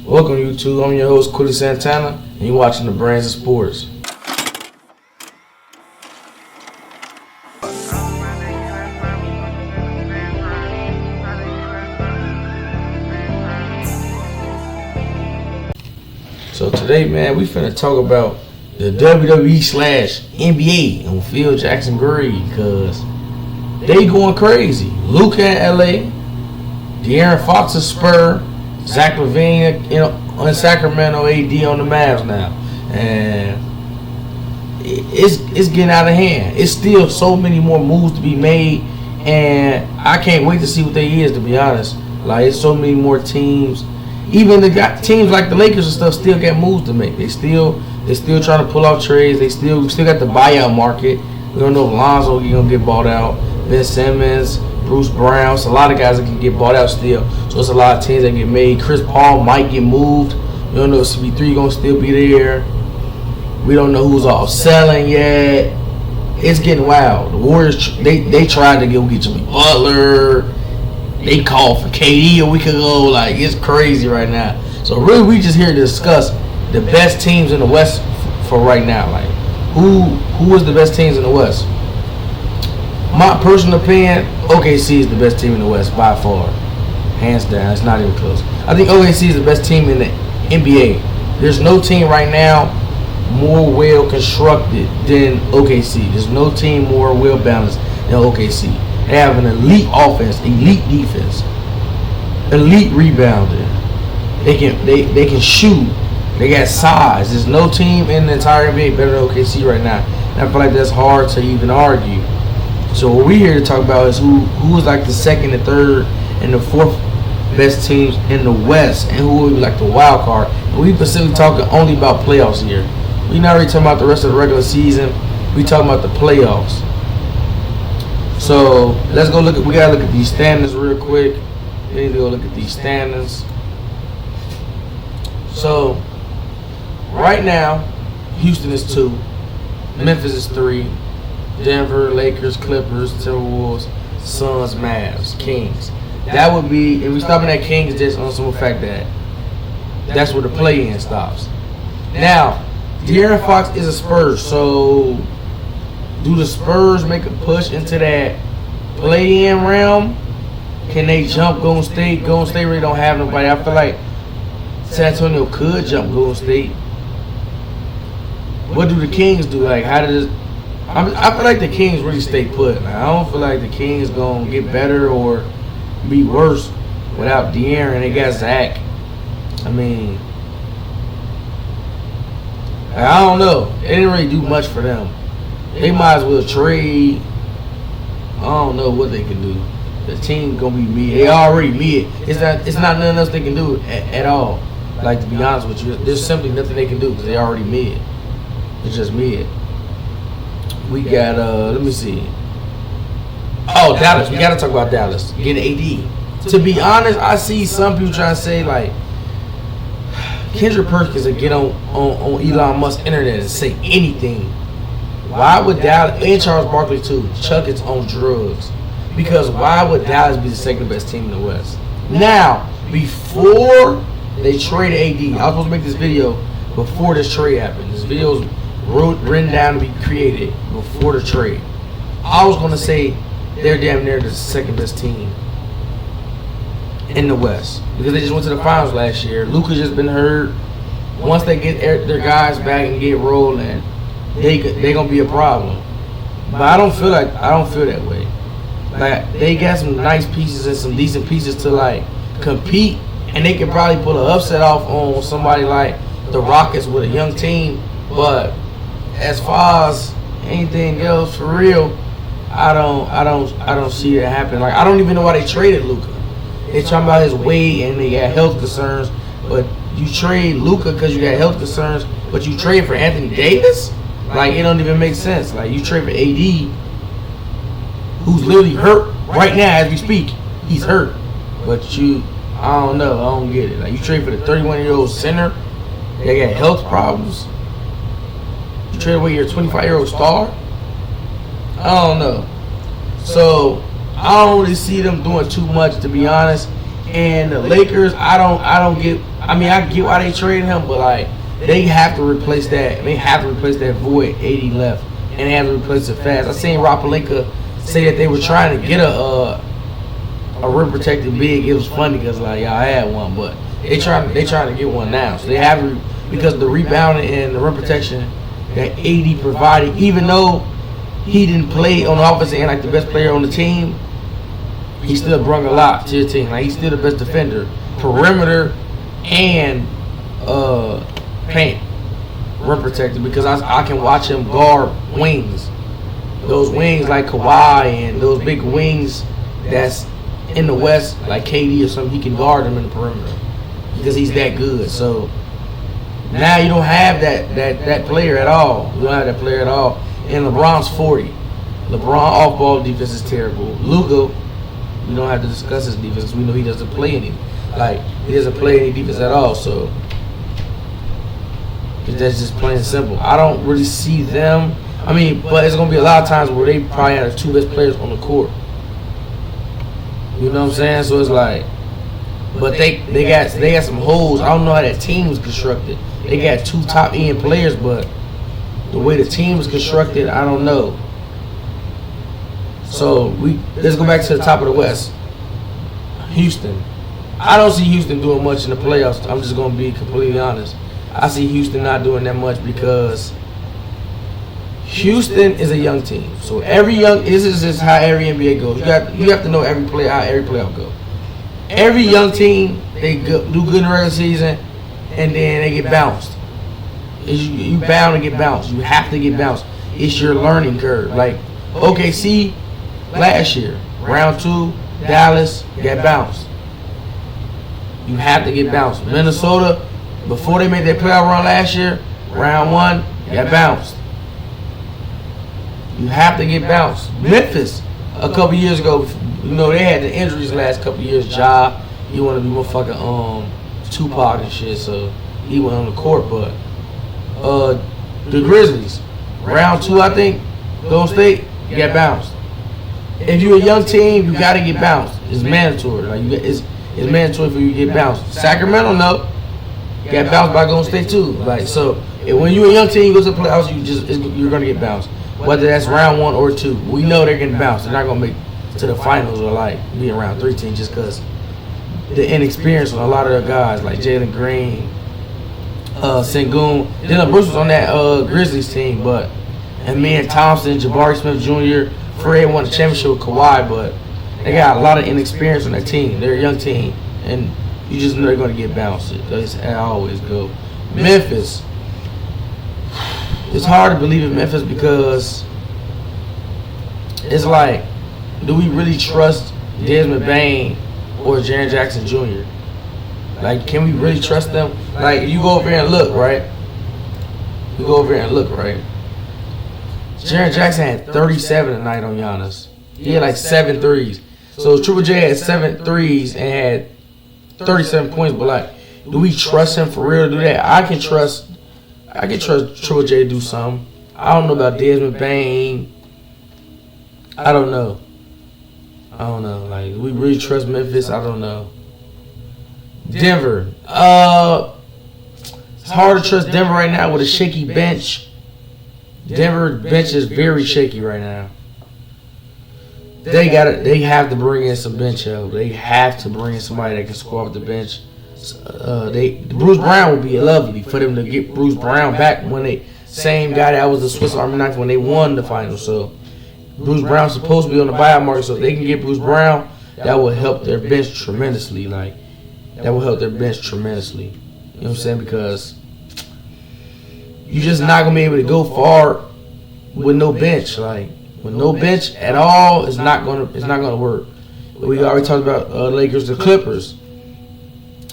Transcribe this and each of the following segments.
Welcome YouTube, I'm your host Quillysantana, and you're watching the Brands of Sports. So today, man, we finna talk about the WWE/NBA on Phil Jackson grade, because they going crazy. Luka in LA, De'Aaron Fox is Spur, Zach LaVine, on Sacramento, AD on the Mavs now, and it's getting out of hand. It's still so many more moves to be made, and I can't wait to see what they is. To be honest, like it's so many more teams. Even teams like the Lakers and stuff still got moves to make. They still trying to pull off trades. We still got the buyout market. We don't know if Lonzo is gonna get bought out. Ben Simmons, Bruce Brown, so a lot of guys that can get bought out still. So it's a lot of teams that get made. Chris Paul might get moved. We don't know if CP3 gonna still be there. We don't know who's all selling yet. It's getting wild. The Warriors they tried to get Jimmy Butler. They called for KD a week ago. Like, it's crazy right now. So really, we just here to discuss the best teams in the West for right now. Like, who is the best teams in the West? My personal opinion, OKC is the best team in the West by far, hands down. It's not even close. I think OKC is the best team in the NBA. There's no team right now more well constructed than OKC. There's no team more well balanced than OKC. They have an elite offense, elite defense, elite rebounder. They can shoot. They got size. There's no team in the entire NBA better than OKC right now. And I feel like that's hard to even argue. So what we're here to talk about is who is like the second and third and the fourth best teams in the West, and who would be like the wild card. And we specifically talking only about playoffs here. We're not really talking about the rest of the regular season. We talking about the playoffs. So let's go we gotta look at these standings real quick. We need to go look at these standings. So right now, Houston is 2, Memphis is 3, Denver, Lakers, Clippers, Timberwolves, Suns, Mavs, Kings. That would be, if we stopping at Kings just on some fact that that's where the play-in stops. Now, De'Aaron Fox is a Spurs, so do the Spurs make a push into that play-in realm? Can they jump Golden State? Golden State really don't have nobody. I feel like San Antonio could jump Golden State. What do the Kings do? Like, how does I feel like the Kings really stay put. Like, I don't feel like the Kings gonna get better or be worse without De'Aaron. They got Zach. I mean, I don't know. They didn't really do much for them. They might as well trade. I don't know what they can do. The team gonna be mid. They already mid. It's not nothing else they can do at all. Like, to be honest with you, there's simply nothing they can do because they already mid. It's just mid. We got let me see. Oh, Dallas. We gotta talk about Dallas. Getting AD. To be honest, I see some people trying to say like Kendrick Perkins will get on Elon Musk's internet and say anything. Why would Dallas, and Charles Barkley too, Chuck is on drugs? Because why would Dallas be the second best team in the West? Now, before they traded AD, I was supposed to make this video before this trade happened. This video was written down to be created before the trade. I was going to say they're damn near the second best team in the West because they just went to the finals last year. Luka's just been hurt. Once they get their guys back and get rolling, they gonna be a problem. But I don't feel that way. Like, they got some nice pieces and some decent pieces to like compete, and they can probably pull an upset off on somebody like the Rockets with a young team. But as far as anything else, for real, I don't see it happening. Like, I don't even know why they traded Luka. They talking about his weight and they got health concerns, but you trade Luka because you got health concerns, but you trade for Anthony Davis? Like, it don't even make sense. Like, you trade for AD, who's literally hurt right now as we speak. He's hurt, but I don't know. I don't get it. Like, you trade for the 31-year-old center that got health problems. You trade away your 25-year-old star. I don't know. So I don't really see them doing too much, to be honest. And the Lakers, I don't get. I mean, I get why they traded him, but like they have to replace that. They have to replace that void 80 left, and they have to replace it fast. I seen Rob Pelinka say that they were trying to get a rim protected big. It was funny because like y'all had one, but they trying to get one now. So they have to, because of the rebounding and the rim protection that AD provided, even though he didn't play on the offensive end like the best player on the team, he still brought a lot to your team. Like he's still the best defender, perimeter, and paint rim protector, because I can watch him guard wings. Those wings like Kawhi and those big wings that's in the West like KD or something, he can guard them in the perimeter because he's that good. So now you don't have that player at all. You don't have that player at all. And LeBron's 40. LeBron off-ball defense is terrible. Luka, we don't have to discuss his defense. We know he doesn't play any. Like, he doesn't play any defense at all. So that's just plain and simple. I don't really see them. I mean, but it's gonna be a lot of times where they probably have the two best players on the court. You know what I'm saying? So it's like, but they got some holes. I don't know how that team was constructed. They got two top end players, but the way the team was constructed, I don't know. So let's go back to the top of the West. Houston. I don't see Houston doing much in the playoffs. I'm just gonna be completely honest. I see Houston not doing that much because Houston is a young team. So this is just how every NBA goes. You have to know every player, how every playoff goes. Every young team, they do good in the regular season, and then they get bounced. You bound to get bounced. You have to get bounced. It's your learning curve. Like OKC last year, round 2, Dallas got bounced. You have to get bounced. Minnesota, before they made their playoff run last year, round 1, got bounced. You have to get bounced. Memphis, a couple years ago, you know, they had the injuries last couple years. Ja, he wanted to be motherfucking Tupac and shit, so he went on the court. But the Grizzlies, round 2, I think, Golden State, got bounced. If you're a young team, you got to get bounced. It's mandatory. Like it's mandatory for you to get bounced. Sacramento, no, got bounced by Golden State too. Like so, when you're a young team, you go to the playoffs, you're gonna get bounced. Whether that's round 1 or 2, we know they're getting bounced. They're not gonna make to the finals or like be around 3 teams just because the inexperience on a lot of the guys like Jalen Green, Sengun. Dylan Bruce was on that Grizzlies team, but and me and Thompson, Jabari Smith Jr., Fred won the championship with Kawhi, but they got a lot of inexperience on that team. They're a young team, and you just know they're going to get bounced. That's how I always go. Memphis. It's hard to believe in Memphis because it's like, do we really trust Desmond Bane or Jaren Jackson Jr.? Like, can we really trust them? Like, you go over here and look, right? Jaren Jackson had 37 tonight on Giannis. He had like 7 threes. So Triple J had 7 threes and had 37 points. But like, do we trust him for real to do that? I can trust Triple J to do something. I don't know about Desmond Bane. I don't know. Like, we really trust Memphis? I don't know. Denver. It's hard to trust Denver right now with a shaky bench. Denver bench is very shaky right now. They have to bring in some bench help. They have to bring in somebody that can score off the bench. Bruce Brown would be lovely for them to get Bruce Brown back when same guy that was the Swiss Army knife when they won the finals. So Bruce Brown's supposed to be on the buyout market, so if they can get Bruce Brown, that will help their bench tremendously. You know what I'm saying? Because you're just not gonna be able to go far with no bench. Like, with no bench at all, it's not gonna work. We already talked about Lakers, the Clippers.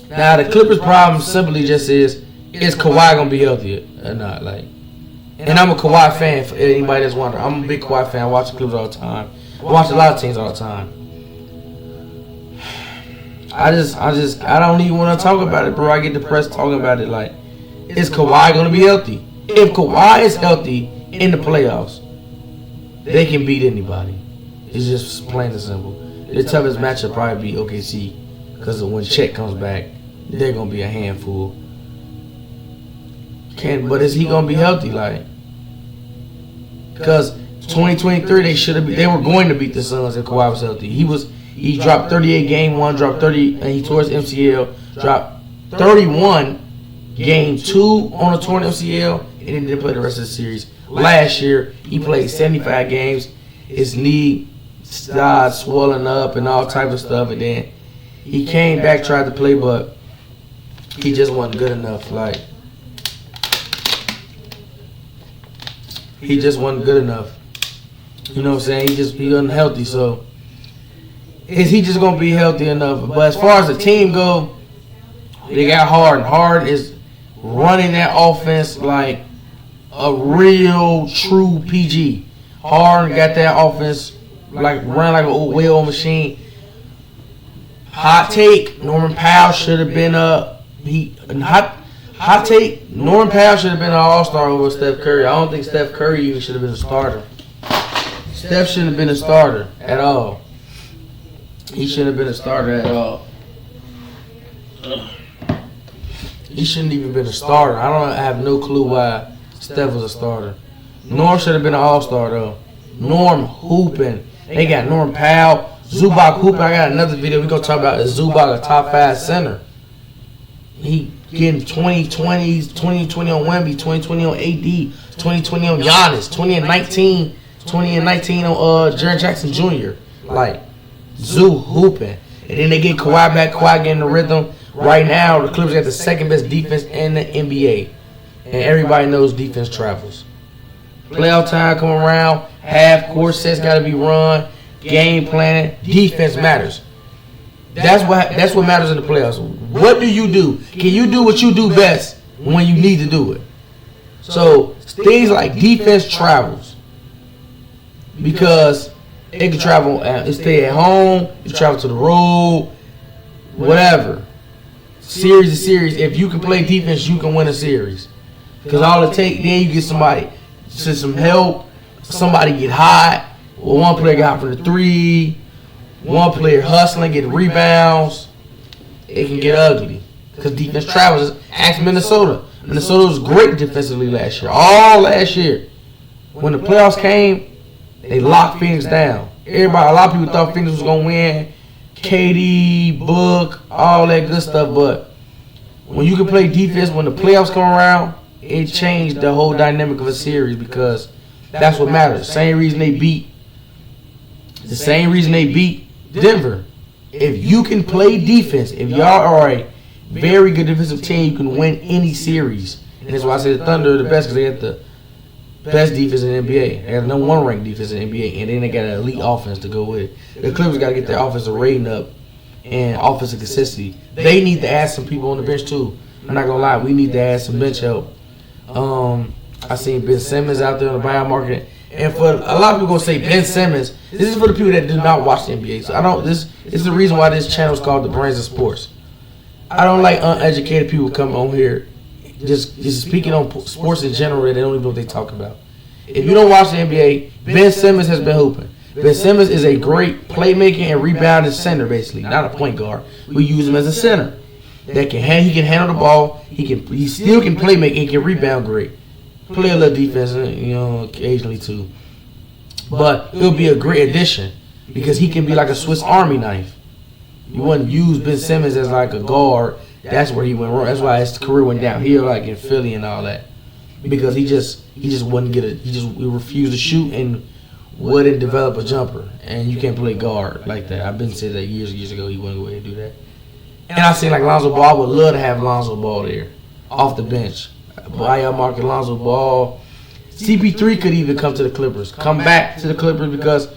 Now the Clippers' problem simply just is Kawhi gonna be healthy or not? Like, and I'm a Kawhi fan. For anybody that's wondering, I'm a big Kawhi fan. I watch the Clippers all the time. I watch a lot of teams all the time. I don't even want to talk about it, bro. I get depressed talking about it. Like, is Kawhi gonna be healthy? If Kawhi is healthy in the playoffs, they can beat anybody. It's just plain and simple. The toughest matchup probably be OKC because when Chet comes back, they're gonna be a handful. But is he gonna be healthy? Like, because 2023 they were going to beat the Suns if Kawhi was healthy. He dropped 38 game one, dropped 30, and he tore his MCL, dropped 31 game 2 on a torn MCL, and then didn't play the rest of the series. Last year he played 75 games. His knee started swelling up and all types of stuff, and then he came back, tried to play, but he just wasn't good enough. Like, he just wasn't good enough. You know what I'm saying? He unhealthy. So is he just gonna be healthy enough? But as far as the team go, they got Harden. Harden is running that offense like a real true PG. Harden got that offense like running like an well-oiled machine. Hot take: Norman Powell should have been Hot take: Norman Powell should have been an all-star over Steph Curry. I don't think Steph Curry even should have been a starter. Steph shouldn't have been a starter at all. He shouldn't have been a starter at all. He shouldn't even been a starter. I have no clue why Steph was a starter. Norm should have been an all-star though. Norm hooping. They got Norm Powell, Zubac hooping. I got another video we're gonna talk about. Is Zubac a top 5 center? He getting 20-20s, 20-20 on Wemby, 20-20 on AD, 20-20 on Giannis, 20 and 19 on Jaren Jackson Jr. Like, Zoo hooping. And then they get Kawhi back, Kawhi getting the rhythm. Right now, the Clippers got the second best defense in the NBA. And everybody knows defense travels. Playoff time come around, half-court sets got to be run, game planning, defense matters. That's what matters in the playoffs. What do you do? Can you do what you do best when you need to do it? So things like defense travels, because it can travel, stay at home, you travel to the road, whatever. Series to series. If you can play defense, you can win a series. Because all it takes, then you get somebody to some help, somebody get hot, or one player get hot from the 3. One player hustling, getting rebounds, it can get ugly. Because defense travels. Ask Minnesota. Minnesota was great defensively last year. All last year. When the playoffs came, they locked Phoenix down. A lot of people thought Phoenix was going to win. KD, Book, all that good stuff. But when you can play defense, when the playoffs come around, it changed the whole dynamic of a series, because that's what matters. The same reason they beat Denver. If you can play defense, if y'all are a very good defensive team, you can win any series. And that's why I say the Thunder are the best, because they got the best defense in the NBA. They got the number 1 ranked defense in the NBA, and then they got an elite offense to go with it. The Clippers got to get their offensive rating up and offensive consistency. They need to add some people on the bench too. I'm not gonna lie, we need to add some bench help. I seen Ben Simmons out there on the buyout market. And for a lot of people gonna say Ben Simmons, this is for the people that do not watch the NBA. So this is the reason why this channel is called The Brains of Sports. I don't like uneducated people coming on here just speaking on sports in general that they don't even know what they talk about. If you don't watch the NBA, Ben Simmons has been hooping. Ben Simmons is a great playmaking and rebounding center, basically, not a point guard. We use him as a center. He can handle the ball. He still can play make and can rebound great. Play a little defense, occasionally too. But he'll be a great addition because he can be like a Swiss Army knife. You wouldn't use Ben Simmons as like a guard. That's where he went wrong. That's why his career went downhill, like in Philly and all that. Because he just wouldn't get it. He refused to shoot and wouldn't develop a jumper. And you can't play guard like that. I've been saying that years ago. He wouldn't go ahead and do that. And I seen like Lonzo Ball. I would love to have Lonzo Ball there, off the bench. Buyout market Lonzo Ball. CP3 could even come to the Clippers. Come back to the Clippers, because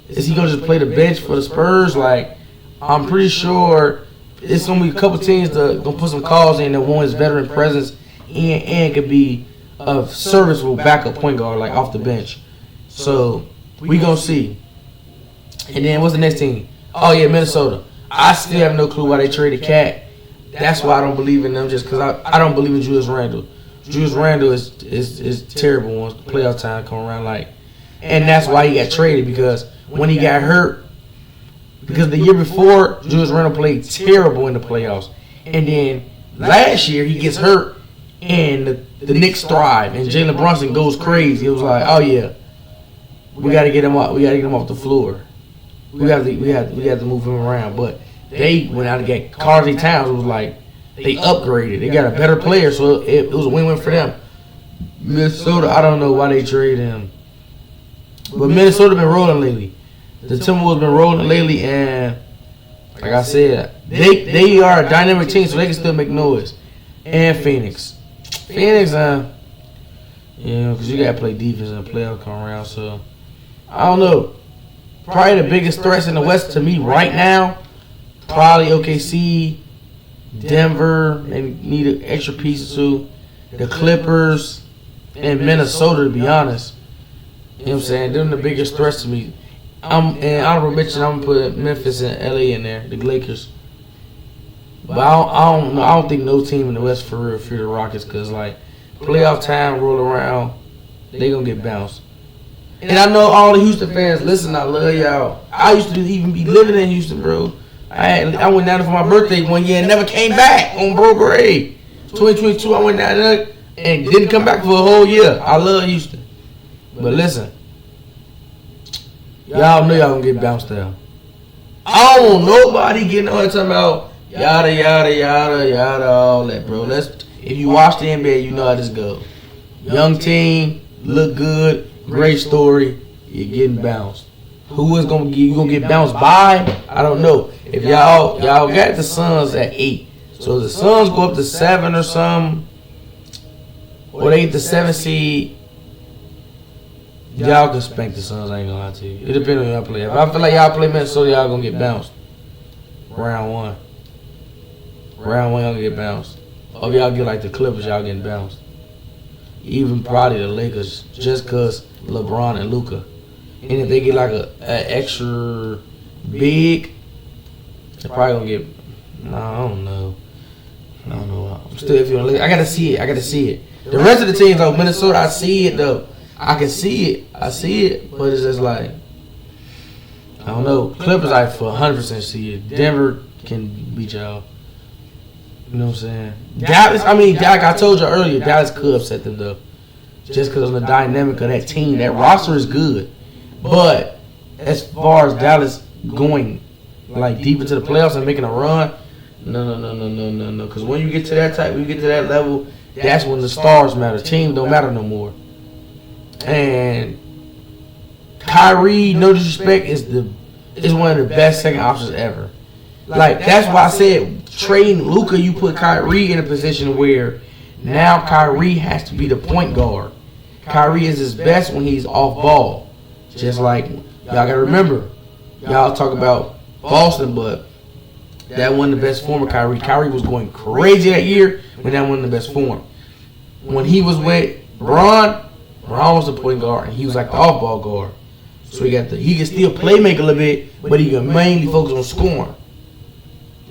is he gonna just play the bench for the Spurs? Like, I'm pretty sure it's gonna be a couple teams that gonna put some calls in that want his veteran presence and could be a serviceable backup point guard, like off the bench. So we gonna see. And then what's the next team? Oh yeah, Minnesota. I still have no clue why they traded Cat. That's why I don't believe in them, just because I don't believe in Julius Randle. Julius Randle is terrible once playoff time come around, and that's why he got traded, because when he got hurt, because the year before Julius Randle played terrible in the playoffs, and then last year he gets hurt and the Knicks thrive and Jalen Brunson goes crazy. It was like, oh yeah, we got to get him off. We got to get him off the floor. We got to move him around. But they went out and got Karl-Anthony Towns. It was like they upgraded. They got a better player, so it was a win-win for them. Minnesota, I don't know why they traded him, but Minnesota been rolling lately. The Timberwolves been rolling lately, and like I said, they are a dynamic team, so they can still make noise. And Phoenix, because you gotta play defense in the playoffs come around. So I don't know. Probably the biggest threats in the West to me right now, probably OKC, Denver. They need an extra piece or two. The Clippers and Minnesota, to be honest. You know what I'm saying? They're the biggest threats to me. And honorable mention, I'm gonna put Memphis and LA in there, the Lakers. But I don't think no team in the West for real fear the Rockets, because like playoff time roll around, they gonna get bounced. And I know all the Houston fans, listen, I love y'all. I used to even be living in Houston, bro. I went down there for my birthday one year and never came back on Bro Grade. 2022, I went down there and didn't come back for a whole year. I love Houston. But listen, y'all know y'all gonna get bounced out. I don't want nobody getting on here talking about yada yada yada yada all that, bro. If you watch the NBA, you know how this goes. Young team, look good, great story, you're getting bounced. Who is gonna get bounced by? I don't know. If y'all got the Suns at 8, so the Suns go up to 7 or something, or they get the 7 seed. Y'all can spank the Suns, I ain't gonna lie to you. It depends on y'all play. If I feel like y'all play Minnesota, y'all gonna get bounced. Round one, y'all gonna get bounced. Or if y'all get like the Clippers, y'all getting bounced. Even probably the Lakers, just cause LeBron and Luka. And if they get like an extra big, they're probably gonna get. No, I don't know. I'm still feeling. I gotta see it. The rest of the teams, though, Minnesota, I see it though. I can see it, but it's just like, I don't know. Clippers, I for 100% see it. Denver can beat y'all. You know what I'm saying? Dallas, like I told you earlier, Dallas could upset them though, just because of the dynamic of that team. That roster is good, but as far as Dallas going like deep into the playoffs and making a run, no. Because when you get to that level, that's when the stars matter. Team don't matter no more. And Kyrie, no disrespect, is one of the best second options ever. Like, that's why I said trading Luka, you put Kyrie in a position where now Kyrie has to be the point guard. Kyrie is his best when he's off ball. Just like, y'all gotta remember, y'all talk about Boston, but that wasn't the best form of Kyrie. Kyrie was going crazy that year when that wasn't the best form. When he was with Bron was the point guard, and he was like the off-ball guard. So he can still play make a little bit, but he can mainly focus on scoring.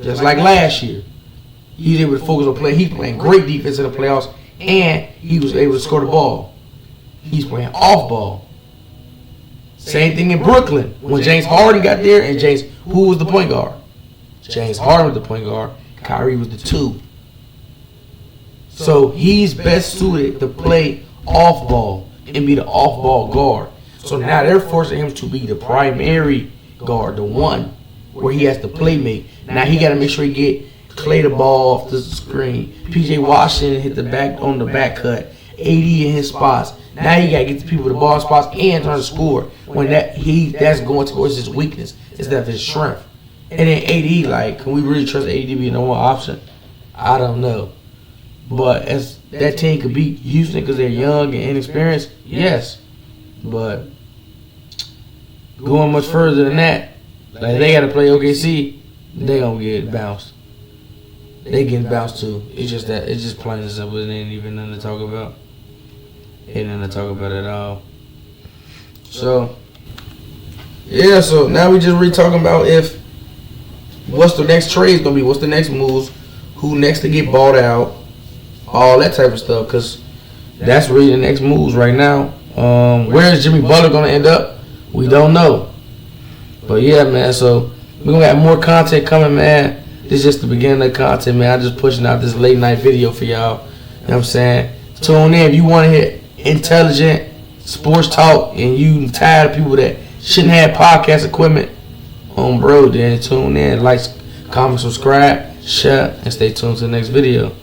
Just like last year, he was able to focus on playing. He's playing great defense in the playoffs, and he was able to score the ball. He's playing off-ball. Same thing in Brooklyn when James Harden got there, and who was the point guard? James Harden was the point guard. Kyrie was the 2. So he's best suited to play off ball and be the off ball guard. So now they're forcing him to be the primary guard, the one where he has to play make. Now he got to make sure he get Clay the ball off the screen. PJ Washington hit the back on the back cut. AD in his spots. Now he got to get the people the ball spots and trying to score when that's going towards his weakness instead of his strength. And then AD, like, can we really trust AD to be the number one option? I don't know. But as that team could beat Houston because they're young and inexperienced, yes. But going much further than that, like they got to play OKC, they gonna get bounced. They getting bounced too. It's just plain and simple. It ain't even nothing to talk about. Ain't nothing to talk about at all. So yeah. So now we just talking about what's the next trade gonna be? What's the next moves? Who next to get bought out? All that type of stuff, because that's really the next moves right now. Where is Jimmy Butler going to end up? We don't know. But yeah, man, so We're gonna have more content coming, man. This is just the beginning of the content, man. I'm just pushing out this late night video for y'all. You know what I'm saying? Tune in if you want to hear intelligent sports talk and you tired of people that shouldn't have podcast equipment. Bro, then tune in, like, comment, subscribe, share, and stay tuned to the next video.